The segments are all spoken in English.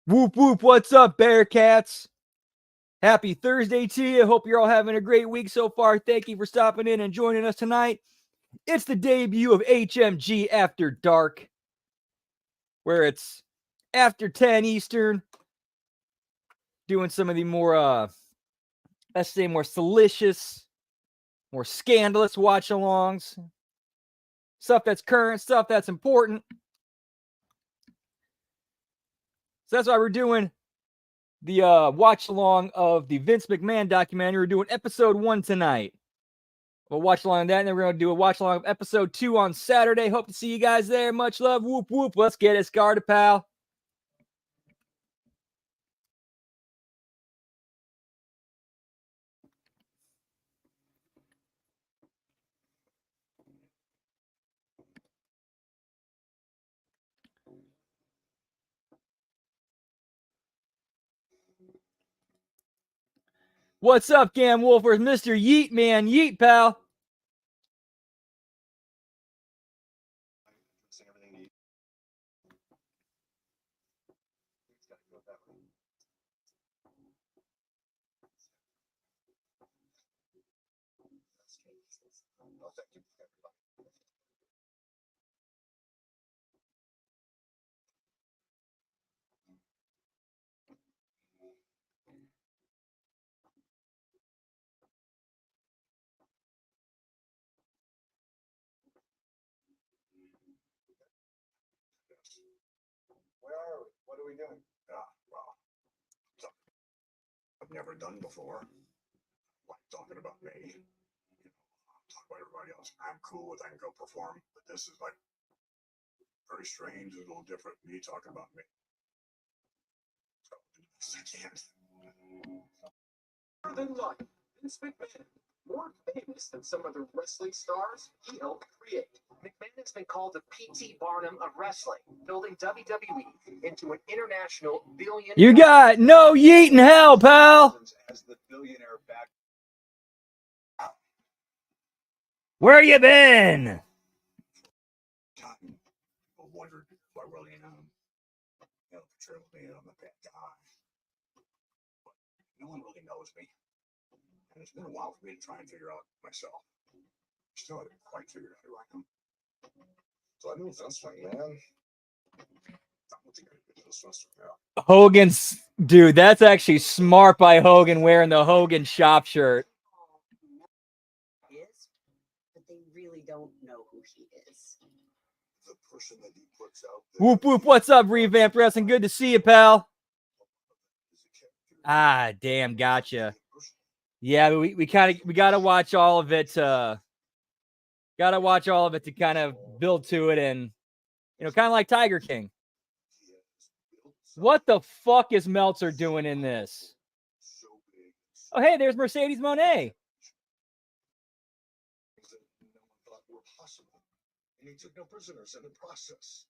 Whoop whoop, what's up, Bearcats? Happy Thursday to you. Hope you're all having a great week so far. Thank you for stopping in and joining us tonight. It's the debut of HMG After Dark, where it's after 10 Eastern, doing some of the more, let's say, more salacious, more scandalous watch-alongs. Stuff that's current, stuff that's important. So that's why we're doing the watch along of the Vince McMahon documentary. We're doing episode 1 tonight. We'll watch along that, and then we're going to do a watch along of episode 2 on Saturday. Hope to see you guys there. Much love. Whoop whoop. Let's get it started, pal. What's up, Cam Wolfers? Mr. Yeet, man. Yeet, pal. Where are we? What are we doing? Well, something I've never done before. Like talking about me. Talk about everybody else. I'm cool with I can go perform, but this is like very strange, a little different. Me talking about me. So, I can't. More than life, Vince McMahon, more famous than some of the wrestling stars he helped create. McMahon has been called the P.T. Barnum of wrestling, building WWE into an international billion. You got no yeet in hell, pal. As the billionaire back. Where you been? People wondered if I really am. Portrayed me, I'm a bad guy. But no one really knows me. And it's been a while for me to try and figure out myself. Still haven't quite figured out who I am. So I knew Vince McMahon. I don't think I could do this Vince McMahon. Hogan's, dude, that's actually smart by Hogan wearing the Hogan shop shirt. But they really don't know who he is. The person that he puts out. Whoop whoop, what's up, Revamped Wrestling? Good to see you, pal. Ah, damn, gotcha. Yeah, we gotta watch all of it. Gotta watch all of it to kind of build to it, and kind of like Tiger King. What the fuck is Meltzer doing in this? Oh, hey, there's Mercedes Moné. And he took no prisoners in the process.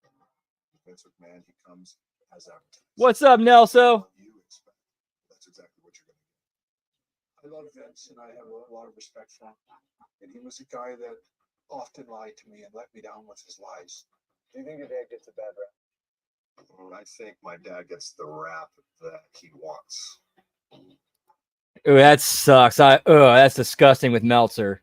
Vince McMahon, he comes as advertised. What's up, Nelso? That's exactly what you're going to get. I love Vince, and I have a lot of respect for him. And he was a guy that often lied to me and let me down with his lies. Do you think your dad gets a bad rap? I think my dad gets the rap that he wants. Ooh, that sucks. That's disgusting with Meltzer.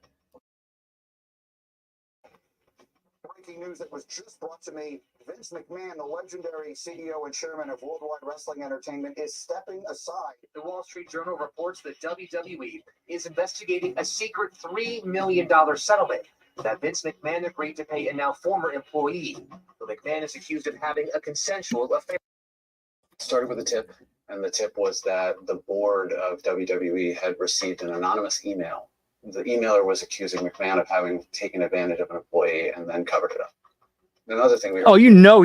Breaking news that was just brought to me. Vince McMahon, the legendary CEO and chairman of Worldwide Wrestling Entertainment, is stepping aside. The Wall Street Journal reports that WWE is investigating a secret $3 million settlement that Vince McMahon agreed to pay a now former employee. The McMahon is accused of having a consensual affair. It started with a tip, and the tip was that the board of WWE had received an anonymous email. The emailer was accusing McMahon of having taken advantage of an employee and then covered it up. Another thing we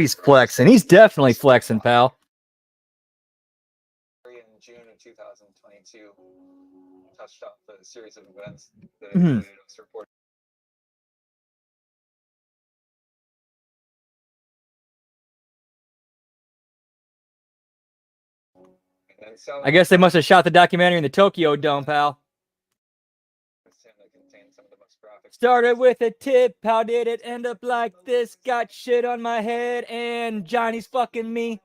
He's flexing. He's definitely flexing, pal. In June of 2022, touched off a series of events that included us reporting. I guess they must have shot the documentary in the Tokyo Dome, pal. Started with a tip. How did it end up like this? Got shit on my head and Johnny's fucking me.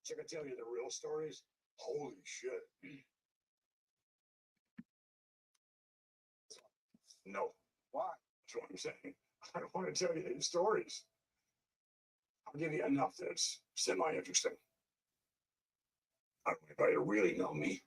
So I can tell you the real stories. Holy shit. No. Why? That's what I'm saying. I don't want to tell you these stories. I'll give you enough that's semi-interesting. I don't know if you really know me.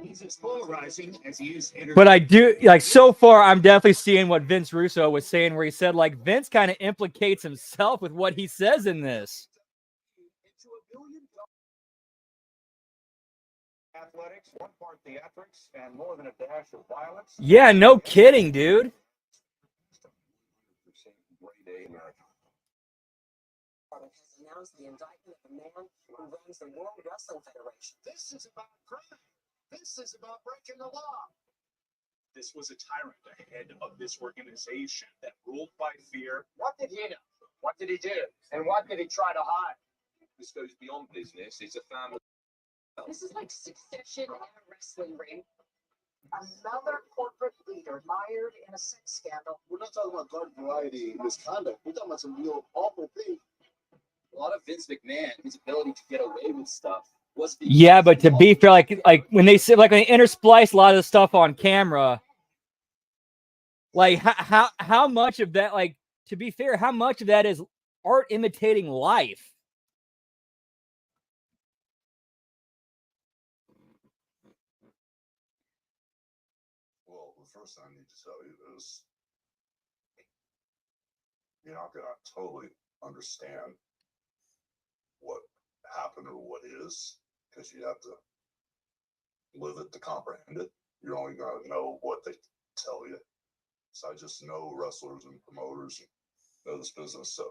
He's as polarizing as he is. But I do like so far. I'm definitely seeing what Vince Russo was saying, where he said like Vince kind of implicates himself with what he says in this. Athletics, one part theatrics, and more than a dash of violence. Yeah, no kidding, dude. Has announced the indictment of the man who runs the World Wrestling Federation. This is about crime. This is about breaking the law. This was a tyrant ahead of this organization that ruled by fear. What did he know? What did he do? And what did he try to hide? This goes beyond business. It's a family. This is like Succession in a wrestling ring. Another corporate leader mired in a sex scandal. We're not talking about garden variety misconduct. We're talking about some real awful things. A lot of Vince McMahon, his ability to get away with stuff was. Yeah, but to be fair, like when they say like when they intersplice a lot of the stuff on camera, like how much of that, like to be fair, how much of that is art imitating life? Well, the first thing I need to tell you is you're not going to totally understand what happened or what is, because you have to live it to comprehend it. You're only going to know what they tell you. So I just know wrestlers and promoters and know this business, so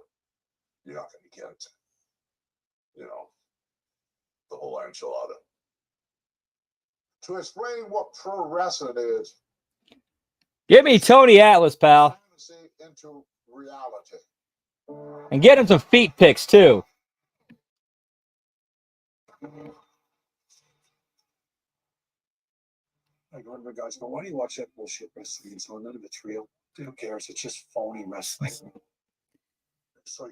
you're not going to get, the whole enchilada. To explain what pro wrestling is, Give me Tony Atlas, pal, fantasy into reality. and get him some feet pics too. Like one of the guys go, why do you watch that bullshit wrestling? And so none of it's real. Who cares? It's just phony wrestling. So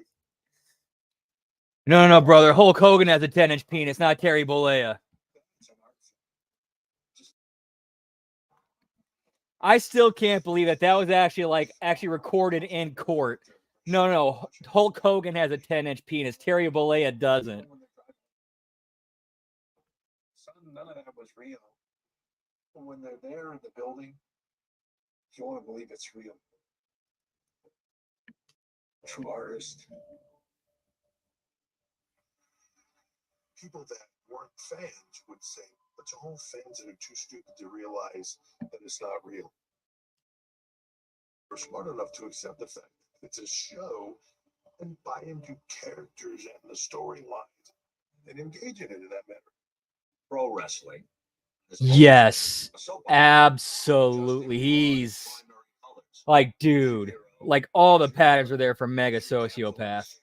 No, brother. Hulk Hogan has a 10-inch penis, not Terry Bollea. I still can't believe that was actually recorded in court. No. Hulk Hogan has a 10-inch penis. Terry Bollea doesn't. None of that was real. But when they're there in the building, you want to believe it's real. True artist. People that weren't fans would say, but to all fans that are too stupid to realize that it's not real. We're smart enough to accept the fact that it's a show and buy into characters and the storylines and engage in it in that manner. Pro wrestling. Yes, absolutely. He's like, dude, like all the patterns are there for Mega Sociopath.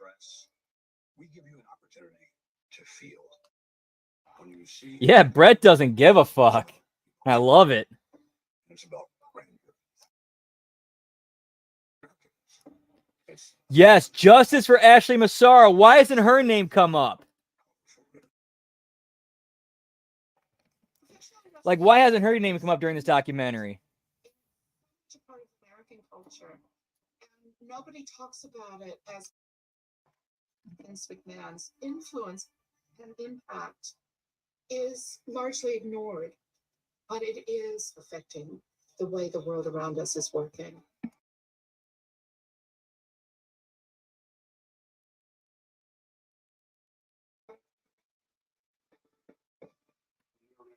We give you an opportunity to feel. When you see Yeah, Brett doesn't give a fuck. I love it. it's about Yes, justice for Ashley Massara. Why hasn't her name come up? Like, why hasn't her name come up during this documentary? It's a part of American culture, and nobody talks about it as Vince McMahon's influence and impact is largely ignored, but it is affecting the way the world around us is working.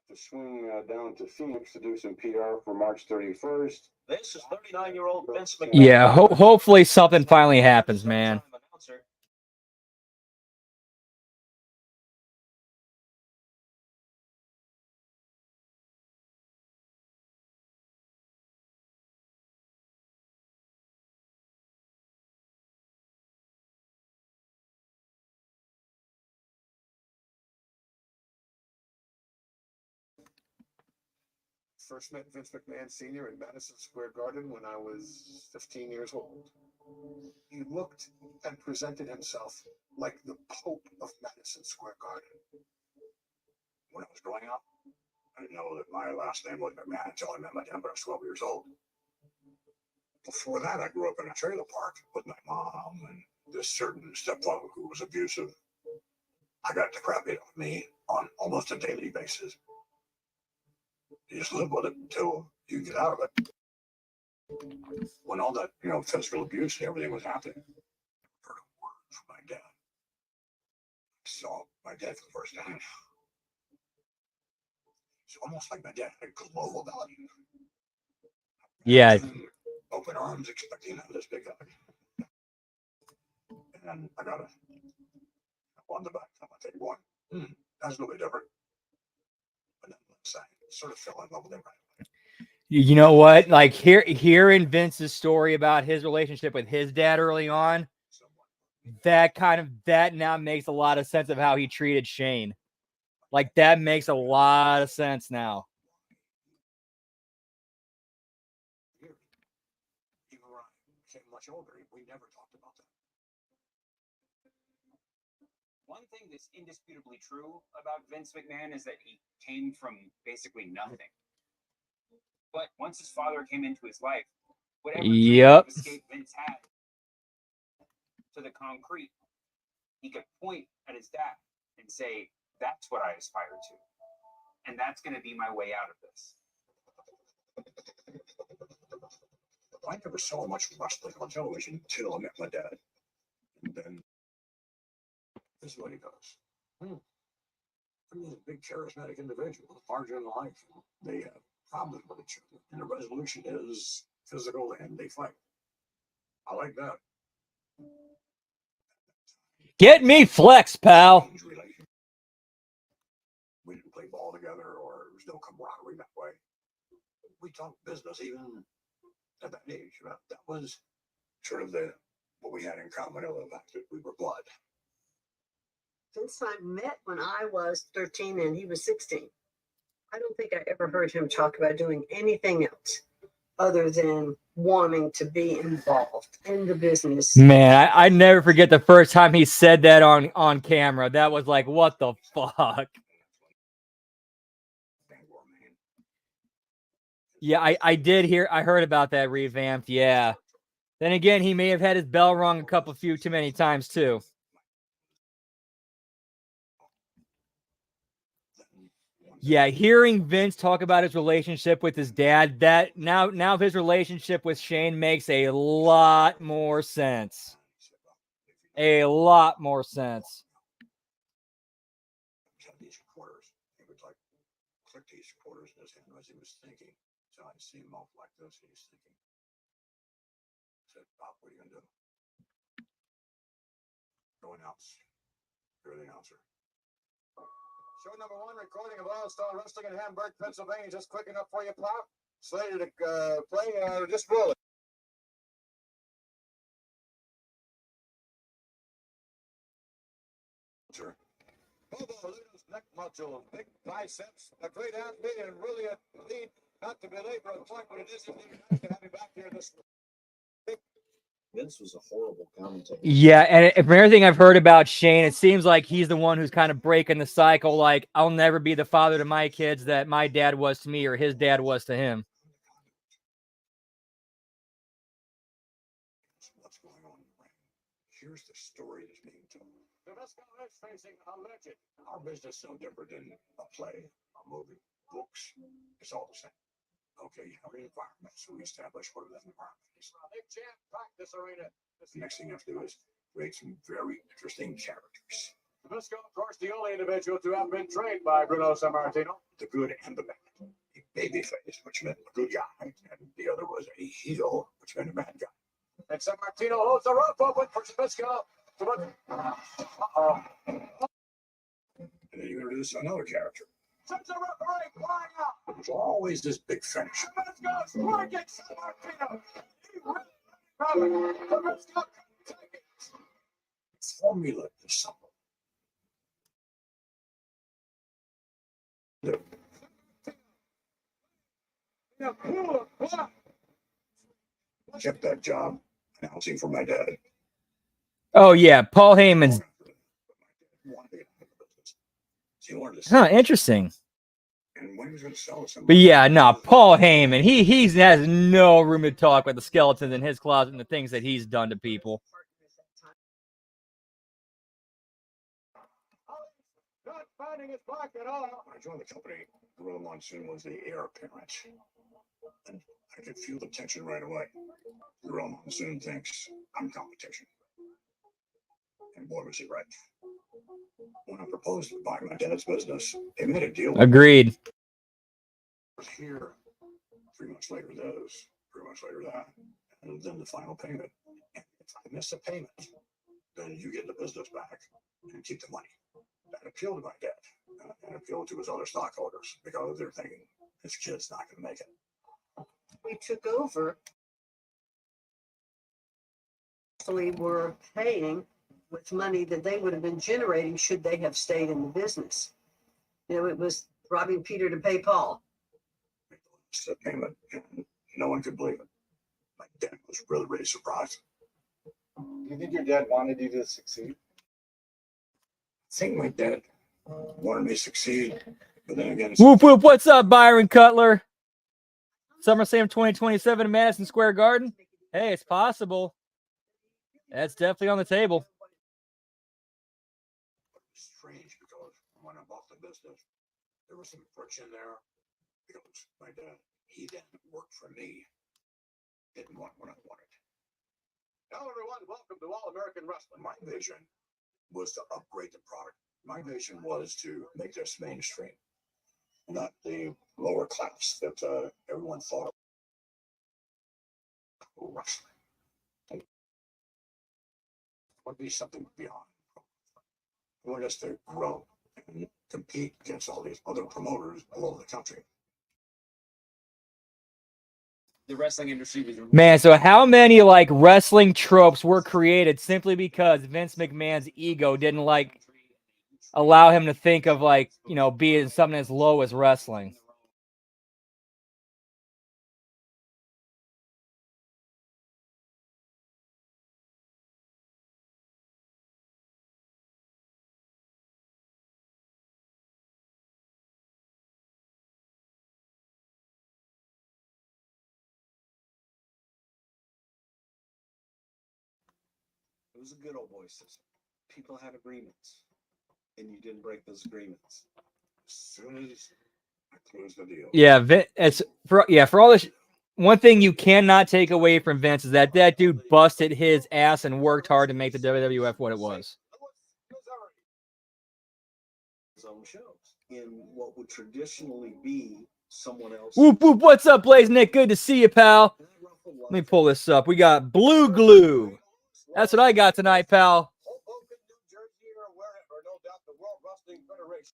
To swing down to Phoenix to do some PR for March 31st. This is 39-year-old Vince McMahon. Yeah, hopefully something finally happens, man. First met Vince McMahon Sr. in Madison Square Garden when I was 15 years old. He looked and presented himself like the Pope of Madison Square Garden. When I was growing up, I didn't know that my last name was McMahon until I met my dad when I was 12 years old. Before that, I grew up in a trailer park with my mom and this certain stepfather who was abusive. I got the crap beat out of me on almost a daily basis. You just live with it until you get out of it. When all that, physical abuse and everything was happening, I heard a word from my dad. I saw my dad for the first time. It's almost like my dad had a glow about him. Yeah. Open arms, expecting this big guy. And I got on the back. I'm like, one, that's a little bit different. But then I sort of fell in love with him right away. You know what? Like hearing Vince's story about his relationship with his dad early on, that now makes a lot of sense of how he treated Shane. Like that makes a lot of sense now. Even when I became much older, we never talked about that. One thing that's indisputably true about Vince McMahon is that he came from basically nothing. But once his father came into his life, whatever escape Vince had to the concrete, he could point at his dad and say, that's what I aspire to. And that's going to be my way out of this. I never saw much wrestling on television until I met my dad. And then this is what he does. He's a big charismatic individual, larger than life. They have problems with each other. And the resolution is physical and they fight. I like that. Get me Flex, pal. We didn't play ball together or there was no camaraderie that way. We talked business even at that age. That was sort of what we had in common, the fact that we were blood. Vince and I met when I was 13 and he was 16. I don't think I ever heard him talk about doing anything else other than wanting to be involved in the business. Man, I never forget the first time he said that on camera. That was like, what the fuck? Yeah, I heard about that revamped, yeah. Then again, he may have had his bell rung a few too many times too. Yeah, hearing Vince talk about his relationship with his dad, that now his relationship with Shane makes a lot more sense. A lot more sense. These quarters, he would like click these quarters in his hand as he was thinking. So I'd see him off like this, and he's thinking. I said, Bob, what are you gonna do? Go announce. You're the announcer. Show number 1, recording of All Star Wrestling in Hamburg, Pennsylvania. Just quick enough for you, Pop. Slated to play, just roll it. Sure. Bobo, look at those neck muscles, big biceps, a great athlete, and really a lead. Not to belabor a point, but it is nice to have him back here this week. Vince was a horrible commentator. Yeah, and from everything I've heard about Shane, it seems like he's the one who's kind of breaking the cycle. Like, I'll never be the father to my kids that my dad was to me or his dad was to him. What's going on in the ring? Here's the story that's being told. The best guy is facing a legend. Our business is no different than a play, a movie, books. It's all the same. Okay, you have an environment, so we establish what that environment is. They jam-packed this arena. The next thing you have to do is create some very interesting characters. Nabisco, of course, the only individual to have been trained by Bruno Sammartino. The good and the bad. A babyface, which meant a good guy, and the other was a heel, which meant a bad guy. And Sammartino holds the rope open for Nabisco. And then you're going to do this to another character. Since the referee flying out. There's always this big finish. Nabisco striking Sammartino. Nabisco take it. Formula is simple. Kept that job announcing for my dad. Oh yeah, Paul Heyman's. Huh, interesting. And when he was going to sell it, But yeah, no, Paul Heyman, he has no room to talk about the skeletons in his closet and the things that he's done to people. Not finding his block at all. When I joined the company, Gorilla Monsoon was the heir apparent. And I could feel the tension right away. Gorilla Monsoon thinks I'm competition. And boy, was he right. When I proposed to buy my dad's business, they made a deal. Agreed. I was here 3 months later, this, 3 months later, that, and then the final payment. And if I miss a payment, then you get the business back and keep the money. That appealed to my dad and appealed to his other stockholders because they're thinking this kid's not going to make it. We took over. We were paying with money that they would have been generating should they have stayed in the business. You know, it was robbing Peter to pay Paul. It's a payment, and no one could believe it. My dad was really, really surprised. Do you think your dad wanted you to succeed? I think my dad wanted me to succeed, but then again, Whoop whoop, what's up, Byron Cutler? SummerSlam 2027 in Madison Square Garden? Hey, it's possible. That's definitely on the table. Strange because when I bought the business, there was some friction there because my dad, he didn't work for me, didn't want what I wanted. Hello, everyone. Welcome to All American Wrestling. My vision was to upgrade the product. My vision was to make this mainstream, not the lower class that everyone thought of wrestling. Would be something beyond. I want us to grow and compete against all these other promoters all over the country. The wrestling industry was Man, so how many like wrestling tropes were created simply because Vince McMahon's ego didn't like allow him to think of like, you know, being something as low as wrestling? It was a good old boy system. People had agreements, and you didn't break those agreements. As soon as I closed the deal. Yeah, it's for all this. One thing you cannot take away from Vince is that dude busted his ass and worked hard to make the WWF what it was. Own shows in what would traditionally be someone else. Whoop whoop, what's up, Blaze Nick? Good to see you, pal. Let me pull this up. We got Blue Glue. That's what I got tonight, pal. Hoboken, New Jersey, or wherever, no doubt the World Wrestling Federation.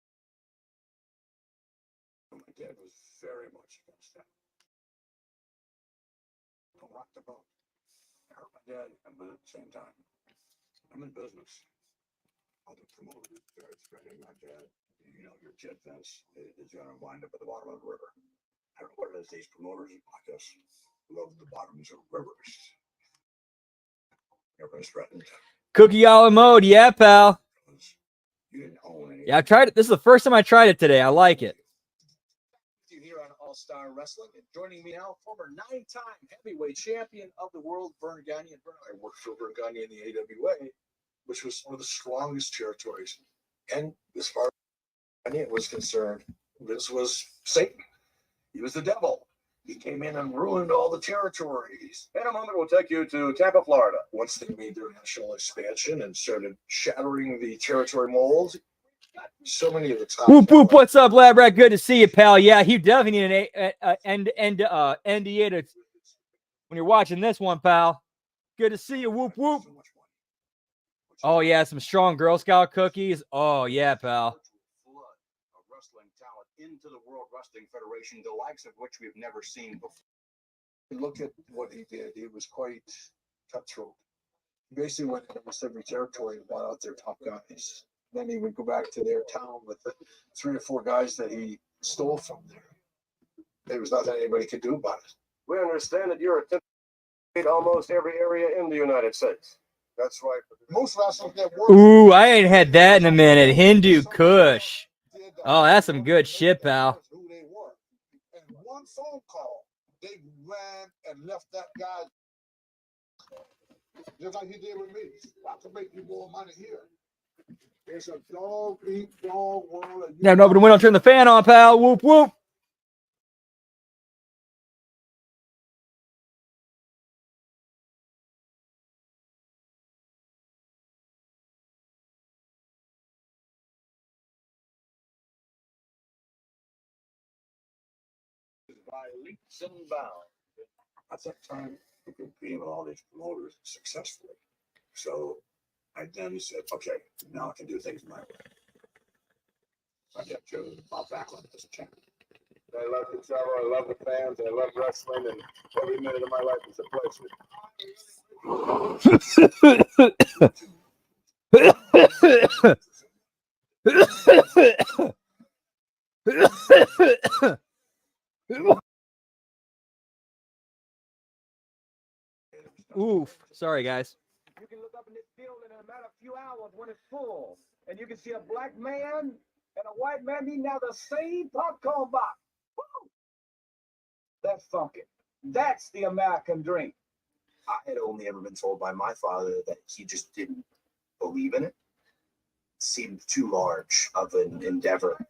My dad was very much against that. Don't rock the boat. I hurt my dad, but at the same time, I'm in business. Other promoters are threatening my dad. You know, your kid Vince is going to wind up at the bottom of the river. I don't know what it is. These promoters, I guess, love the bottoms of rivers. Everybody's threatened. Cookie a la mode, yeah, pal. You didn't own any. Yeah, I tried it. This is the first time I tried it today. I like it. You here on All Star Wrestling, and joining me now, former 9-time heavyweight champion of the world, Vern Gagne. And Vern, I worked for Vern Gagne in the AWA, which was one of the strongest territories. And as far as Gagne was concerned, Vince was Satan. He was the devil. He came in and ruined all the territories. In a moment, we'll take you to Tampa, Florida. Once they made their national expansion and started shattering the territory molds, so many of the top. Whoop whoop, what's up, Lab Rat? Good to see you, pal. Yeah, you definitely need an NDA to, when you're watching this one, pal. Good to see you. Whoop whoop. Oh yeah, some strong Girl Scout cookies. Oh yeah, pal. Wrestling talent into the World Wrestling Federation, the likes of which we've never seen before. Look at what he did. He was quite cutthroat. Basically went in almost every territory and bought out their top guys. Then he would go back to their town with the 3 or 4 guys that he stole from there. There was nothing anybody could do about it. We understand that you're a almost every area in the United States. That's right. Most wrestlers that work. Ooh, I ain't had that in a minute. Hindu Kush. Oh, that's some good shit, pal. Who they were. And one phone call, they ran and left that guy. Just like he did with me. I can make you more money here. It's a dog eat dog world. Now, nobody went on, turn the fan on, pal. Whoop, whoop. By leaps and bounds. At that time, we could be with all these promoters successfully. So I then said, okay, now I can do things my way. I got Joe Bob Backlund as a champion. I love the travel, I love the fans, I love wrestling, and every minute of my life is a pleasure. Oof. Sorry, guys. You can look up in this building in a matter of few hours when it's full, and you can see a black man and a white man eating out of the same popcorn box. Woo! That's funky. That's the American dream. I had only ever been told by my father that he just didn't believe in it. It seemed too large of an endeavor.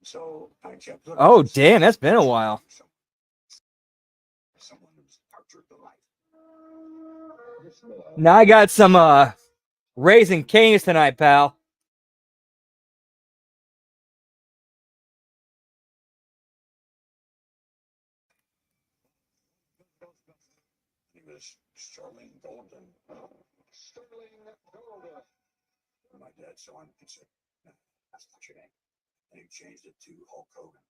So I kept looking. Oh, damn. That's been a while. Someone who's captured the life. Now I got some Raising Cane's tonight, pal. He was Sterling Golden. Sterling Golden. My dad saw him and said, no, that's not your name. And he changed it to Hulk Hogan.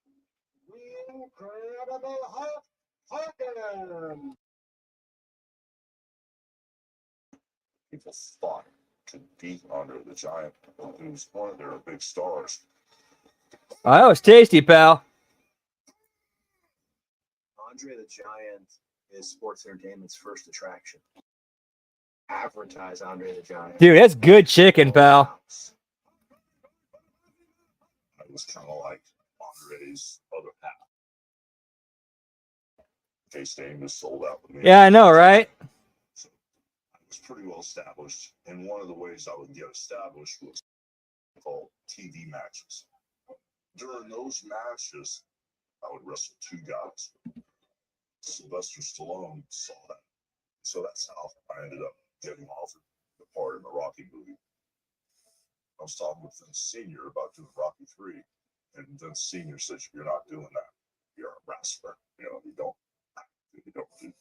Incredible Hulk Hogan. People fought to beat Andre the Giant. He was one of their big stars. Oh, that was tasty, pal. Andre the Giant is sports entertainment's first attraction. Advertise Andre the Giant. Dude, that's good chicken, pal. It was kind of like Andre's other half. K-Stain was sold out with me. Yeah, I know, right? So I was pretty well established. And one of the ways I would get established was called TV matches. During those matches, I would wrestle two guys. Sylvester Stallone saw that. So that's how I ended up getting offered the part in the Rocky movie. I was talking with Vince Sr. about doing Rocky 3, and Vince Sr. says, you're not doing that. You're a wrestler. You know, you don't do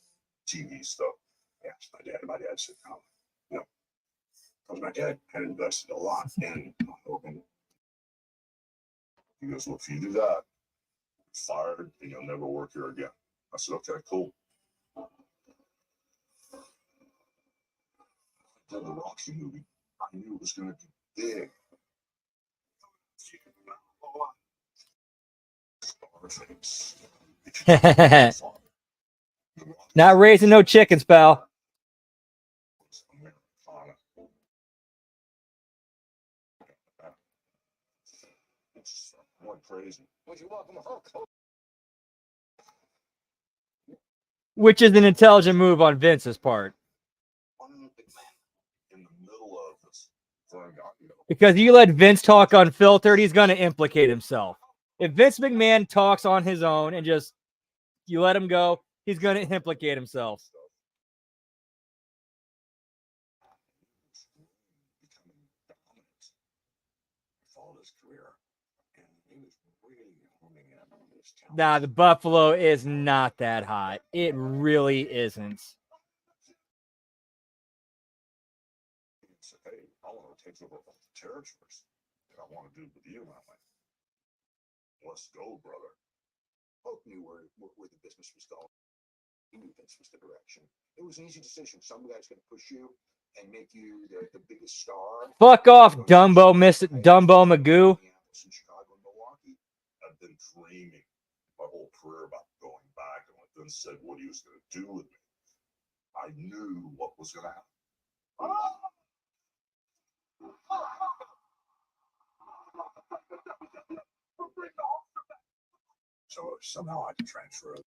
TV stuff. Yes, my dad said, no. Because my dad had invested a lot in Hogan. He goes, well, if you do that, you're fired and you'll never work here again. I said, okay, cool. I did the Rocky movie. I knew it was going to be big. Not raising no chickens, pal. It's went crazy. Which is an intelligent move on Vince's part. In the middle of this, Because you let Vince talk unfiltered, he's going to implicate himself. If Vince McMahon talks on his own and just you let him go, he's going to implicate himself. Nah, the Buffalo is not that hot. It really isn't. Hey, I want to take over the territories. I want to do it with you. And I'm like, let's go, brother. Hope knew where the business was going. He knew this was the direction. It was an easy decision. Some guy's going to push you and make you the biggest star. Fuck off, Dumbo, Mr. Dumbo Magoo. In Chicago, Milwaukee, I've been dreaming my whole career about going back, and when Vince said what he was going to do with me, I knew what was going to happen. So somehow I could transfer to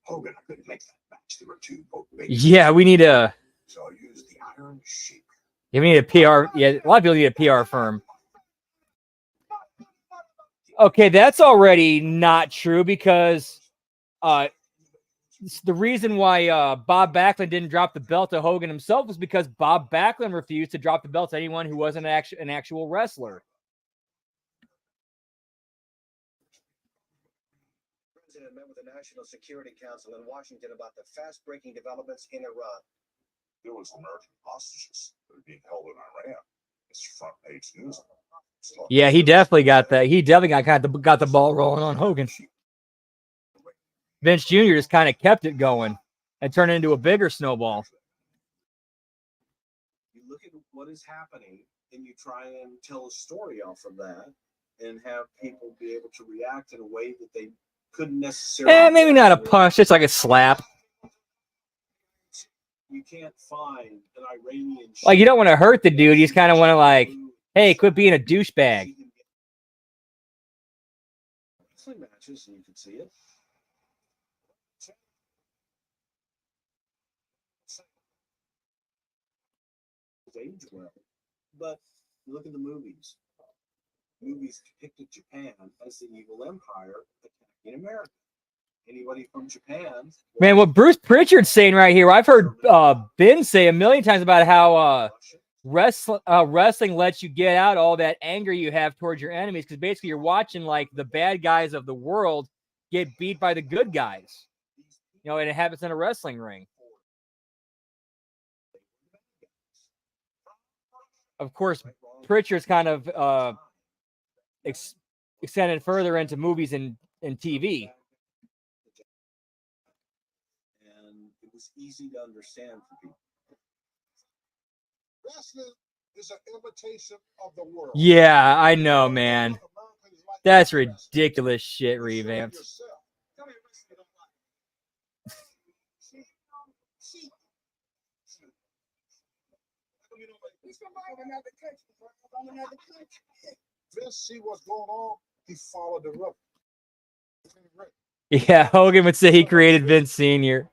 Hogan. I couldn't make that match. There were two both big. Yeah, we need a. So I used the Iron Sheik. Yeah, we need a PR. Yeah, a lot of people need a PR firm. Okay, that's already not true because the reason why Bob Backlund didn't drop the belt to Hogan himself was because Bob Backlund refused to drop the belt to anyone who wasn't an actual wrestler. The president met with the National Security Council in Washington about the fast-breaking developments in Iran. There was American hostages that were being held in Iran. It's front page news. Yeah, he definitely got that. He definitely got the ball rolling on Hogan. Vince Jr. just kind of kept it going and turned it into a bigger snowball. You look at what is happening and you try and tell a story off of that and have people be able to react in a way that they couldn't necessarily. Maybe not a punch, just like a slap. You can't find an Iranian. Like, you don't want to hurt the dude. You just kind of want to, like, hey, quit being a douchebag. Wrestling matches, and you can see it. Age well, but look at the movies. Movies depicted Japan as the evil empire attacking America. Anybody from Japan? Man, what Bruce Pritchard's saying right here, I've heard Ben say a million times about how wrestling lets you get out all that anger you have towards your enemies, because basically you're watching like the bad guys of the world get beat by the good guys. You know, and it happens in a wrestling ring. Of course, Pritchard's kind of extended further into movies and TV. And it was easy to understand for people. Wrestling is an imitation of the world. Yeah, I know, man. That's ridiculous shit, Revamp. Vince see what's going on. He followed the rope. Yeah, Hogan would say he created Vince Sr.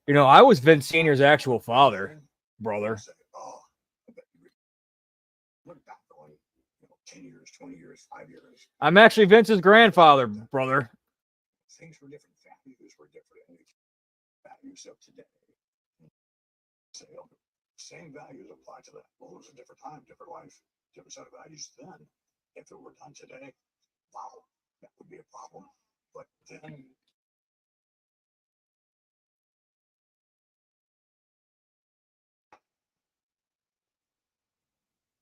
You know, I was Vince Sr.'s actual father, brother. Look back on 10 years, 20 years, 5 years. I'm actually Vince's grandfather, brother. Things were different. Values were different. Values of today. Same values apply to that. Well, it was a different time, different life, different set of values then. If it were done today, wow, that would be a problem. But then.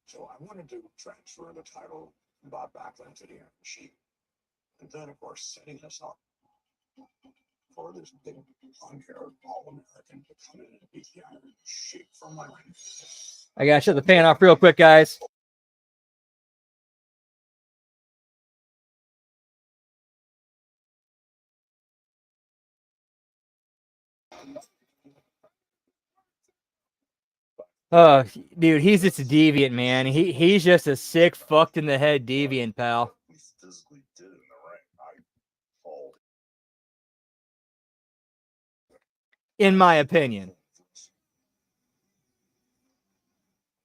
So I wanted to transfer the title Bob Backlund to the Iron Sheik. And then, of course, setting us up for this big long-haired All-American to come in and beat the Iron Sheik from my ring. I gotta shut the fan off real quick, guys. Dude, he's just a deviant, man. He's just a sick, fucked in the head deviant, pal. Physically did in the ring. I called. In my opinion.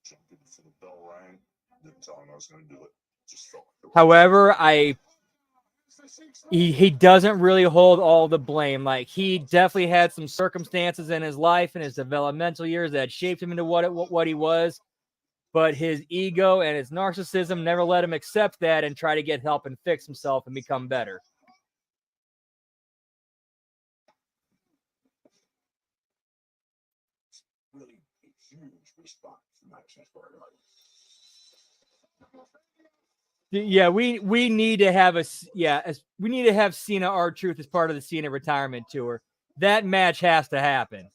Jumped in for the bell rang. Didn't tell him I was going to do it. Just felt like However, he doesn't really hold all the blame. Like, he definitely had some circumstances in his life and his developmental years that shaped him into what he was. But his ego and his narcissism never let him accept that and try to get help and fix himself and become better. Really a huge response from Madison Square Garden. Yeah, we need to have we need to have Cena R-Truth as part of the Cena retirement tour. That match has to happen.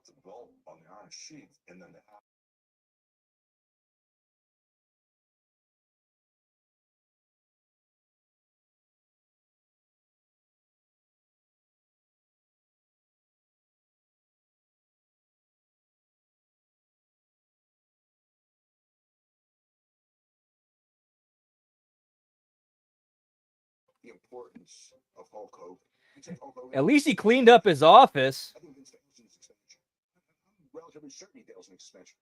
the belt on the iron sheath, and then to have the importance of Hulk Hogan. At least he cleaned up his office. I think Vince McMahon's an expansion. I'm relatively certain he deals an expansion.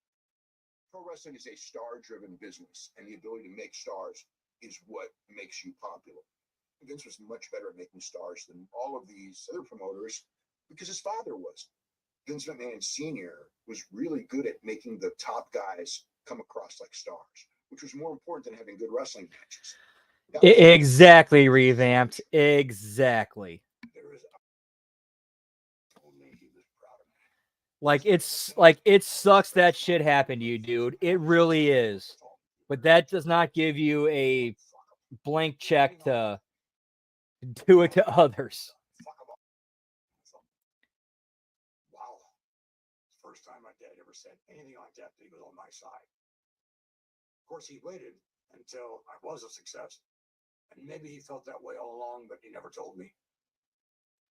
Pro wrestling is a star-driven business, and the ability to make stars is what makes you popular. Vince was much better at making stars than all of these other promoters because his father was. Vince McMahon Sr. was really good at making the top guys come across like stars, which was more important than having good wrestling matches. Exactly, revamped. Exactly. Like it sucks that shit happened to you, dude. It really is. But that does not give you a blank check to do it to others. Wow. First time my dad ever said anything like that he was on my side. Of course, he waited until I was a success. And maybe he felt that way all along, but he never told me.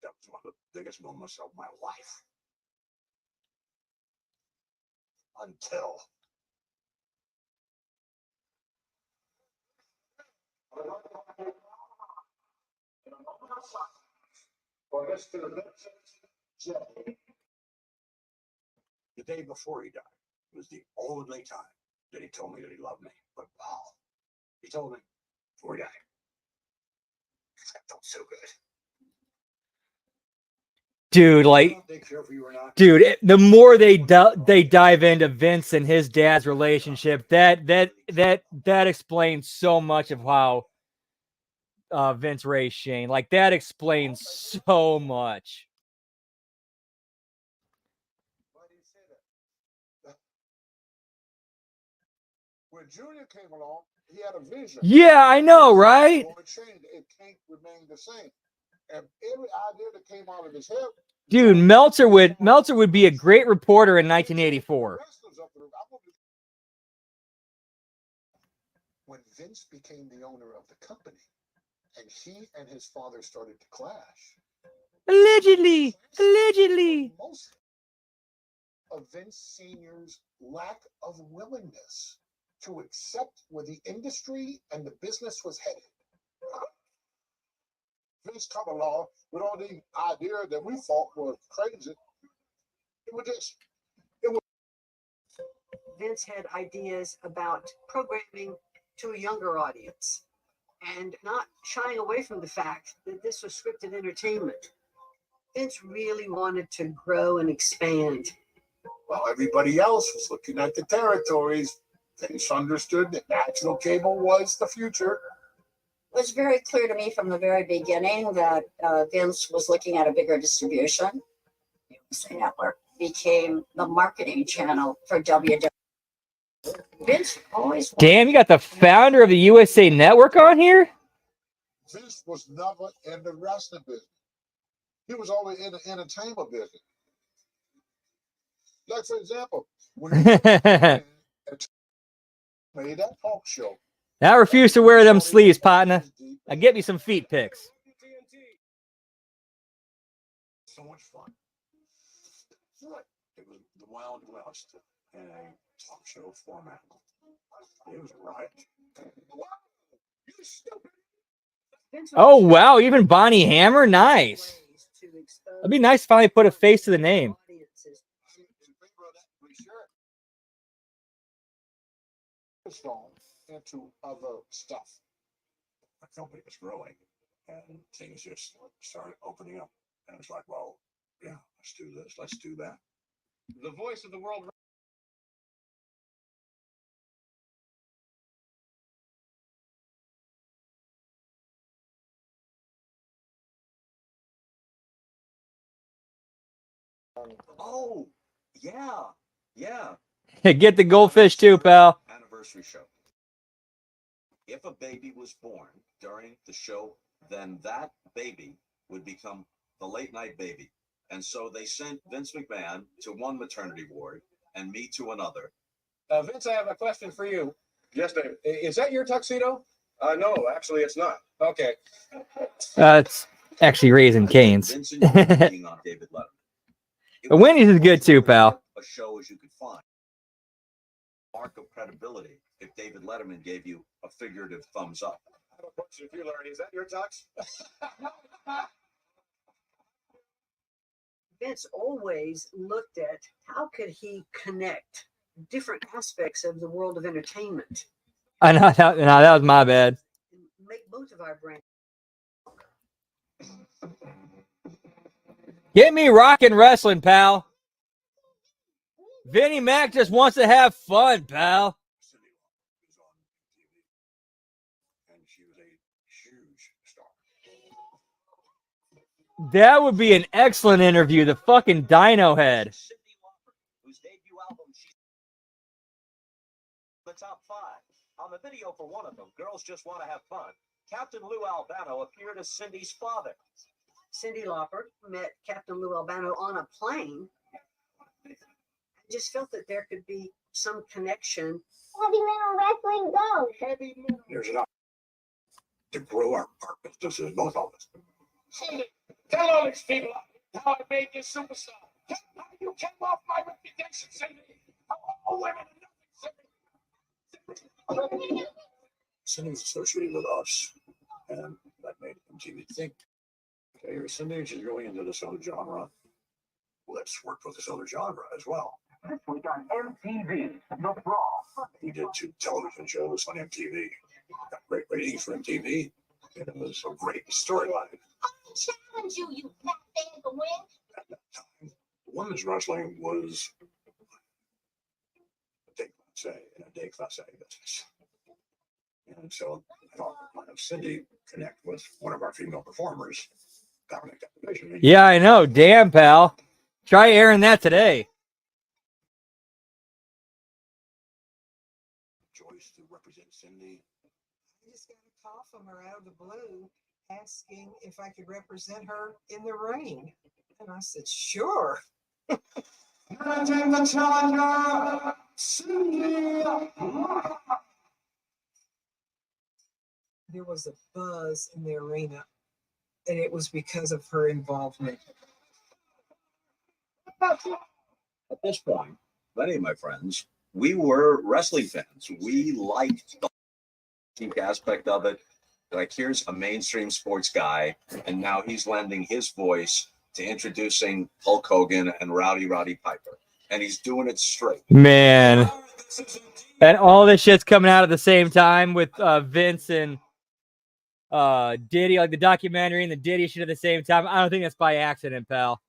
That was one of the biggest moments of my life. Until the day before he died was the only time that he told me that he loved me. But wow, he told me before he died. That felt so good. Dude, like, dude, the more they dive into Vince and his dad's relationship, that explains so much of how Vince raised Shane. Like, that explains so much. Why do you say that? When Junior came along, he had a vision. Yeah, I know, right? It can't remain the same. And every idea that came out of his head. Dude, Meltzer would be a great reporter in 1984. When Vince became the owner of the company, and he and his father started to clash. Allegedly. Most of Vince Sr.'s lack of willingness to accept where the industry and the business was headed. Vince come along with all the ideas that we thought were crazy. It was just, Vince had ideas about programming to a younger audience and not shying away from the fact that this was scripted entertainment. Vince really wanted to grow and expand. While everybody else was looking at the territories, Vince understood that national cable was the future. It was very clear to me from the very beginning that Vince was looking at a bigger distribution. USA Network became the marketing channel for WWE. Vince always. Damn, you got the founder of the USA Network on here? Vince was never in the wrestling business. He was always in the entertainment business. Like, for example, when he made that talk show. I refuse to wear them sleeves, partner. Now get me some feet pics. So much fun. It was the Wild West in a talk show format. It was right. You stupid. Oh, wow. Even Bonnie Hammer? Nice. It'd be nice to finally put a face to the name. Into other stuff. The company was growing and things just started opening up. And it's like, well, yeah, let's do this, let's do that. The voice of the world. Oh, yeah. Get the goldfish too, pal. Anniversary show. If a baby was born during the show, then that baby would become the late night baby. And so they sent Vince McMahon to one maternity ward and me to another. Vince, I have a question for you. Yes, Dave. Is that your tuxedo? No, actually, it's not. Okay. It's actually Raising Cane's. Vince enjoyed being on David Letterman. But Wendy's is good too, pal. A show as you could find. Mark of credibility if David Letterman gave you a figurative thumbs up. I have a question for you, Larry. Is that your tux? Vince always looked at how could he connect different aspects of the world of entertainment. I know that was my bad. Make both of our brands. Get me rockin' wrestling, pal. Vinnie Mac just wants to have fun, pal. And she was a huge star. That would be an excellent interview. The fucking Dino Head. Whose debut album the top 5. On the video for one of them, Girls Just Want to Have Fun, Captain Lou Albano appeared as Cindy's father. Cyndi Lauper met Captain Lou Albano on a plane. I just felt that there could be some connection. Heavy metal wrestling goes. Heavy metal. There's enough to grow our businesses, both of us. Cindy, tell all these people how I made you a superstar. Tell them how you came off my reputation, Cindy. How all women are nothing, Cindy. Cindy was associated with us, and that made MTV think, okay, here's Cindy, she's going into this other genre. Let's work with this other genre as well. This week on MTV, The Brawl. He did 2 television shows on MTV. Got great ratings for MTV. And it was a great storyline. I challenge you, you fat bag of wind. At that time, women's wrestling was a day class A business. And so I thought, why don't Cindy connect with one of our female performers? That would make that division. Yeah, I know. Damn, pal. Try airing that today. Joyce to represent Cindy. I just got a call from her out of the blue asking if I could represent her in the ring. And I said, sure. Presenting the challenger, Cindy. There was a buzz in the arena, and it was because of her involvement. At this point, many of my friends, we were wrestling fans. We liked the aspect of it. Like, here's a mainstream sports guy, and now he's lending his voice to introducing Hulk Hogan and Rowdy Piper. And he's doing it straight. Man. And all this shit's coming out at the same time with Vince and Diddy, like the documentary and the Diddy shit at the same time. I don't think that's by accident, pal.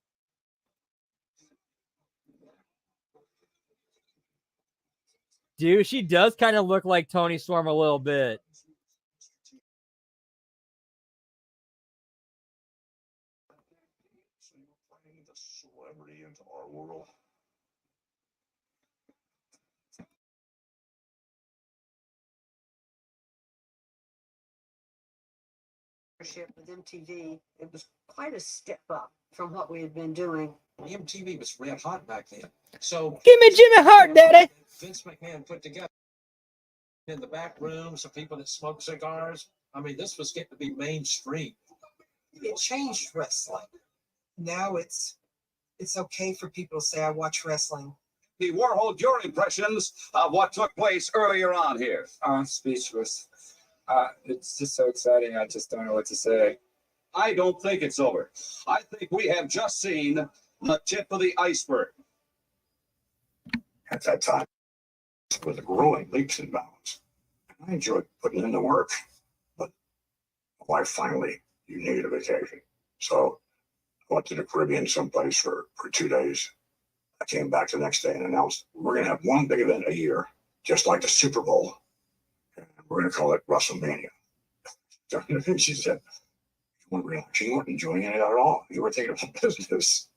Dude, she does kind of look like Toni Storm a little bit. Bringing the celebrity into our world. With MTV, it was quite a step up from what we had been doing. MTV was red hot back then. So give me Jimmy Hart, Daddy. Vince McMahon put together in the back room some people that smoke cigars. I mean, this was getting to be mainstream. It changed wrestling. Now it's okay for people to say, I watch wrestling. The Warhol, your impressions of what took place earlier on here. I'm speechless. It's just so exciting. I just don't know what to say. I don't think it's over. I think we have just seen the tip of the iceberg. At that time, with the growing leaps and bounds. I enjoyed putting in the work, but my wife finally, you needed a vacation. So I went to the Caribbean someplace for 2 days. I came back the next day and announced we're going to have one big event a year, just like the Super Bowl. And we're going to call it WrestleMania. She said, you weren't enjoying it at all. You were thinking about business.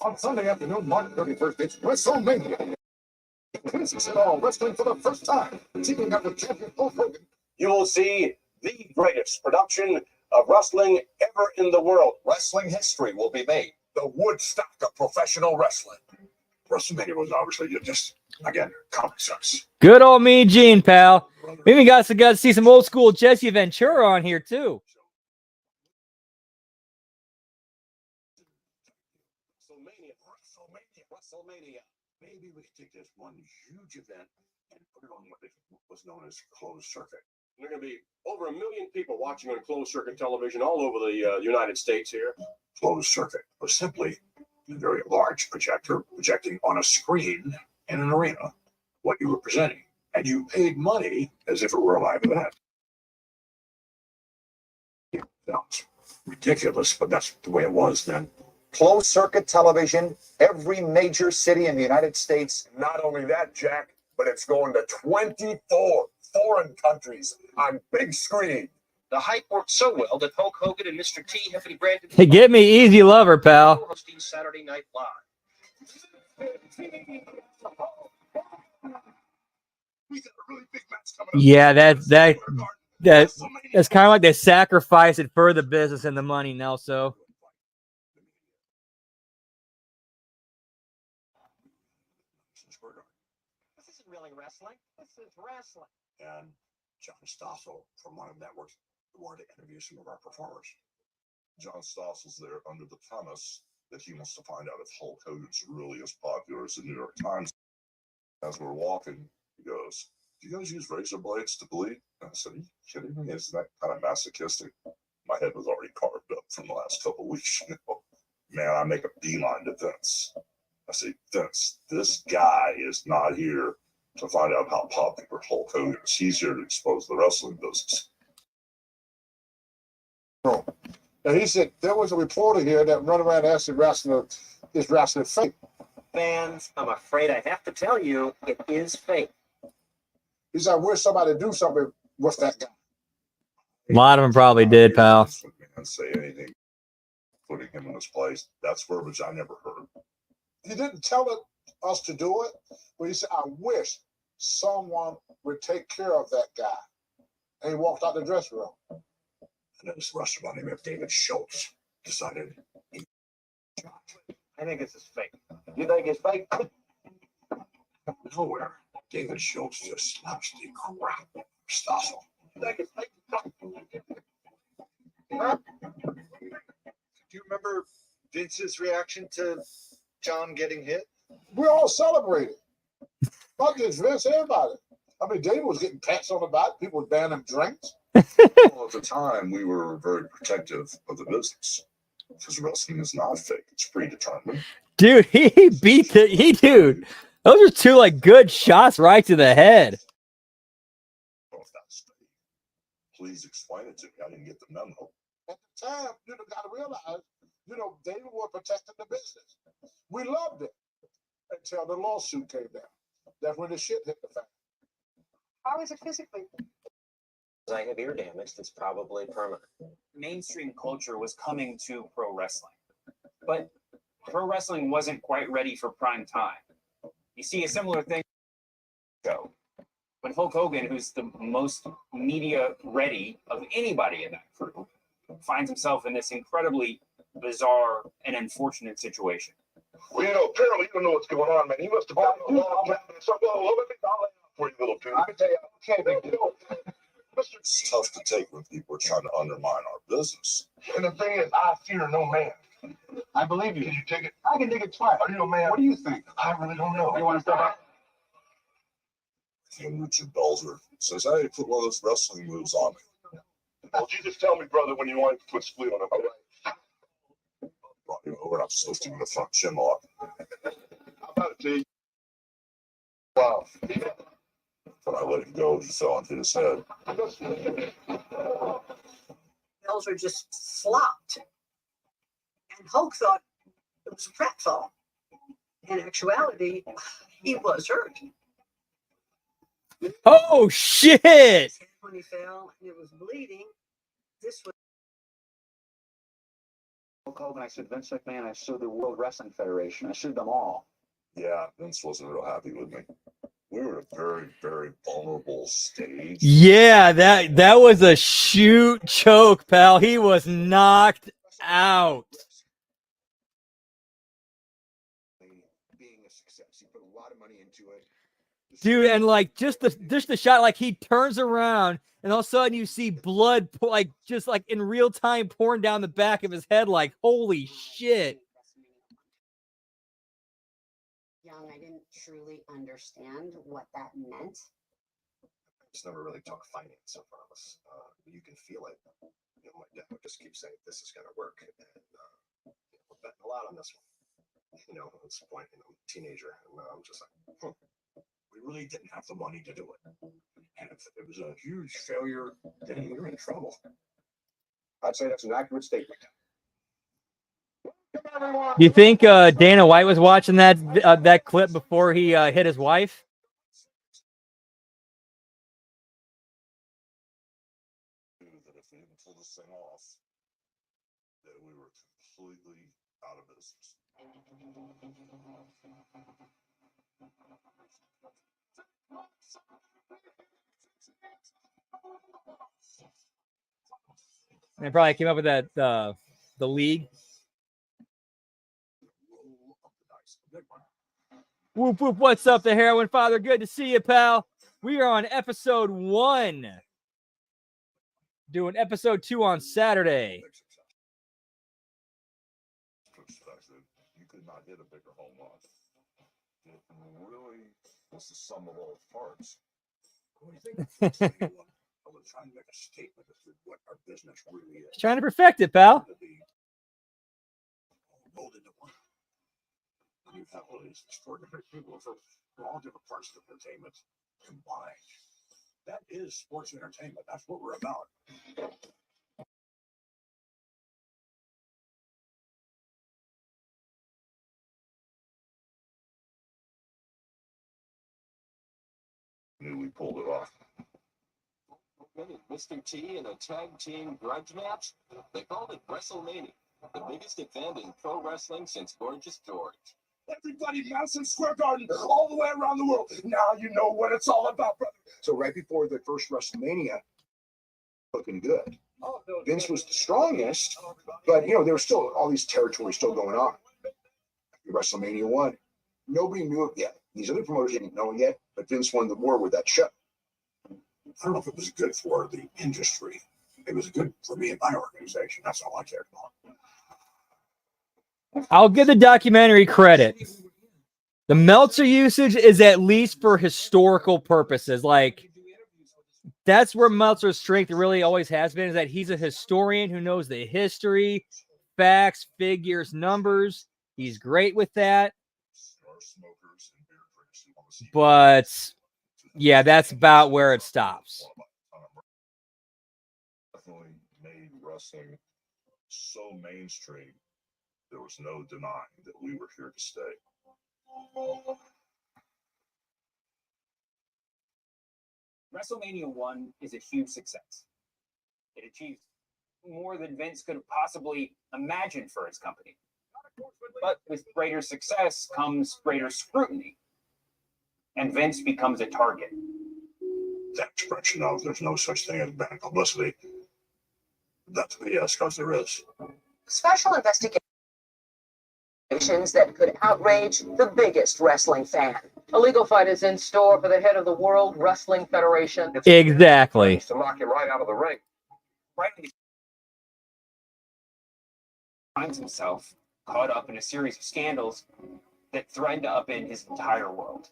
On Sunday afternoon, March 31st, it's WrestleMania. This is it all wrestling for the first time. Teaming up with champion Hulk Hogan. You will see the greatest production of wrestling ever in the world. Wrestling history will be made. The Woodstock of professional wrestling. WrestleMania was obviously just, again, common sense. Good old Mean Gene, pal. We even got to see some old school Jesse Ventura on here, too. WrestleMania. Maybe we could take this one huge event and put it on what was known as closed circuit. There are going to be over 1 million people watching on closed circuit television all over the United States here. Closed circuit was simply a very large projector projecting on a screen in an arena what you were presenting. And you paid money as if it were a live event. It sounds ridiculous, but that's the way it was then. Closed circuit television, every major city in the United States. Not only that, Jack, but it's going to 24 foreign countries on big screen. The hype worked so well that Hulk Hogan and Mr. T have been granted Hey, get me Easy Lover, pal. hosting Saturday Night Live. Yeah, that's kind of like they sacrifice it for the business and the money, Nelso. This isn't really wrestling. This is wrestling. And John Stossel from one of the networks wanted to interview some of our performers. John Stossel's there under the premise that he wants to find out if Hulk Hogan's really as popular as the New York Times. As we're walking, he goes, "Do you guys use razor blades to bleed?" And I said, "Are you kidding me? Isn't that kind of masochistic?" My head was already carved up from the last couple of weeks. Man, I make a beeline to Vince. I say, "Vince, this guy is not here to find out how popular Hulk Hogan is. He's here to expose the wrestling business." And he said there was a reporter here that run around asking wrestling is wrestling fake. Fans, I'm afraid I have to tell you, it is fake. He said, I wish somebody do something with that guy. A lot of them probably did, pal. And say anything, putting him in his place. That's verbiage I never heard. He didn't tell us to do it, but he said, I wish someone would take care of that guy. And he walked out the dressing room. And then this wrestler by the name of David Schultz decided he I think this is fake. You think it's fake? nowhere. David Schultz just slaps the crap out of Stossel. You think it's fake? Do you remember Vince's reaction to John getting hit? We all celebrated. Not just Vince, everybody. I mean, David was getting pats on the back. People were banning him drinks. Well, at the time, we were very protective of the business because wrestling is not fake; it's predetermined. Dude, he beat dude. Those are two like good shots right to the head. Oh, if that's fake, please explain it to me. I didn't get the memo. At the time, you got to realize, David was protecting the business. We loved it until the lawsuit came down. That's when the shit hit the fan. How is it physically? I have ear damage that's probably permanent. Mainstream culture was coming to pro wrestling, but pro wrestling wasn't quite ready for prime time. You see a similar thing when Hulk Hogan, who's the most media ready of anybody in that crew, finds himself in this incredibly bizarre and unfortunate situation. Well, apparently you don't know what's going on, man. He must have been a long time. So, let me for you, little dude. I can tell you, I can't big deal. It's tough to take when people are trying to undermine our business. And the thing is, I fear no man. I believe you. Can you take it? I can dig it twice. Are you a man? What do you think? I really don't know. You want to start out? And Richard Belzer says, "Hey, put one of those wrestling moves on me." Well, you just tell me, brother, when you want to put split on it. All right. Brought him over, and I'm supposed to give him a front chin lock. How about it, T? Wow. When I let him go, he fell onto his head. Belzer just flopped. And Hulk thought it was a pratfall. In actuality, he was hurt. Oh shit! When he fell and it was bleeding, this was. Hulk Hogan, I said, Vince McMahon, I sued the World Wrestling Federation. I sued them all. Yeah, Vince wasn't real happy with me. we were at a very, very vulnerable stage. Yeah, that was a shoot choke, pal. He was knocked out. Being a success, he put a lot of money into it. Dude, and like just the shot, like he turns around and all of a sudden you see blood like just like in real time pouring down the back of his head, like holy shit. Young, I didn't truly understand what that meant. It's never really talk finance in front of us. You can feel it. You know, my dad would just keep saying, "This is going to work," and we're betting a lot on this one. You know, at this point, you know, teenager, and I'm just like, We really didn't have the money to do it. And if it was a huge failure, then you're in trouble. I'd say that's an accurate statement. Do you think Dana White was watching that clip before he hit his wife? That if we didn't pull this thing off, that we were completely out of business. And they probably came up with that the league. Whoop whoop! What's up, the Heroin Father? Good to see you, pal. We are on episode 1. Doing episode 2 on Saturday. Perspective, you could not hit a bigger home run. It really was the sum of all parts. What do you think? I was trying to make a statement as to what our business really is. He's trying to perfect it, pal. Rolled into one. You have all these extraordinary people from all different parts of entertainment combined. That is sports entertainment. That's what we're about. Knew we pulled it off. Mr. T in a tag team grudge match? They called it WrestleMania, the biggest event in pro wrestling since Gorgeous George. Everybody, Madison Square Garden, all the way around the world. Now you know what it's all about, brother. So right before the first WrestleMania, looking good. Vince was the strongest, but you know there was still all these territories still going on. WrestleMania 1, nobody knew it yet. These other promoters didn't know it yet, but Vince won the war with that show. I don't know if it was good for the industry. It was good for me and my organization. That's all I cared about. I'll give the documentary credit. The Meltzer usage is at least for historical purposes. Like, that's where Meltzer's strength really always has been, is that he's a historian who knows the history, facts, figures, numbers. He's great with that. But, yeah, that's about where it stops. Definitely made wrestling so mainstream, there was no denying that we were here to stay. WrestleMania 1 is a huge success. It achieved more than Vince could have possibly imagined for his company. But with greater success comes greater scrutiny, and Vince becomes a target. That expression of there's no such thing as bad publicity, that's BS, because there is. Special investigations that could outrage the biggest wrestling fan. A legal fight is in store for the head of the World Wrestling Federation. Exactly. To knock him right out of the ring. Right when he finds himself caught up in a series of scandals that threaten to upend his entire world.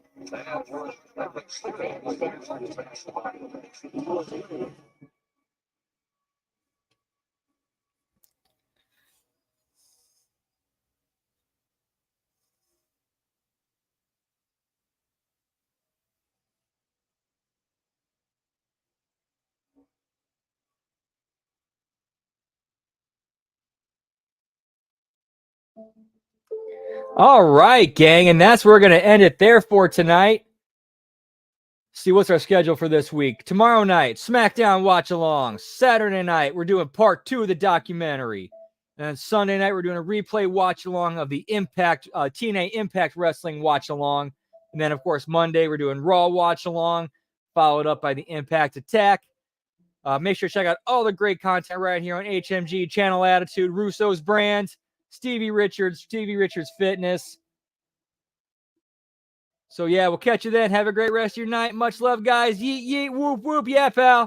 All right, gang, and that's where we're going to end it there for tonight. See what's our schedule for this week. Tomorrow night, SmackDown Watch Along. Saturday night, we're doing part 2 of the documentary. And Sunday night, we're doing a replay watch along of the Impact TNA Impact Wrestling watch along. And then, of course, Monday, we're doing Raw Watch Along, followed up by the Impact Attack. Make sure to check out all the great content right here on HMG, Channel Attitude, Russo's Brand, Stevie Richards Fitness. So, yeah, we'll catch you then. Have a great rest of your night. Much love, guys. Yeet, yeet, whoop, whoop. Yeah, pal.